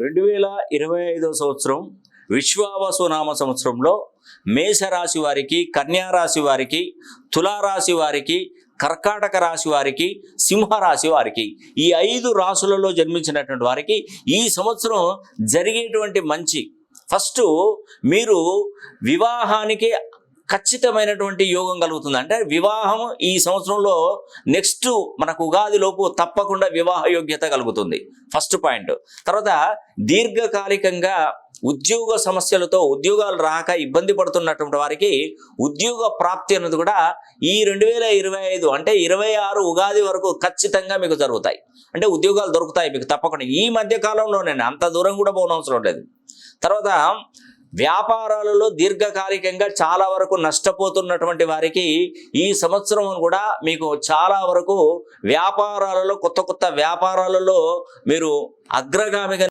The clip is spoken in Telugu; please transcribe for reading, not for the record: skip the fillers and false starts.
2025 సంవత్సరం విశ్వావసునామ సంవత్సరంలో మేషరాశి వారికి, కన్యారాశి వారికి, తులారాశి వారికి, కర్కాటక రాశి వారికి, సింహరాశి వారికి, ఈ 5 రాశులలో జన్మించినటువంటి వారికి ఈ సంవత్సరం జరిగేటువంటి మంచి ఫస్ట్ మీరు వివాహానికి ఖచ్చితమైనటువంటి యోగం కలుగుతుంది. అంటే వివాహం ఈ సంవత్సరంలో నెక్స్ట్ మనకు ఉగాది లోపు తప్పకుండా వివాహ యోగ్యత కలుగుతుంది, ఫస్ట్ పాయింట్. తర్వాత దీర్ఘకాలికంగా ఉద్యోగ సమస్యలతో ఉద్యోగాలు రాక ఇబ్బంది పడుతున్నటువంటి వారికి ఉద్యోగ ప్రాప్తి అనేది కూడా ఈ 2025 అంటే 26 ఉగాది వరకు ఖచ్చితంగా మీకు జరుగుతాయి. అంటే ఉద్యోగాలు దొరుకుతాయి మీకు తప్పకుండా ఈ మధ్య కాలంలోనే, అంత దూరం కూడా పోనవసరం లేదు. తర్వాత వ్యాపారాలలో దీర్ఘకాలికంగా చాలా వరకు నష్టపోతున్నటువంటి వారికి ఈ సంవత్సరం కూడా మీకు చాలా వరకు వ్యాపారాలలో కొత్త వ్యాపారాలలో మీరు అగ్రగామిగా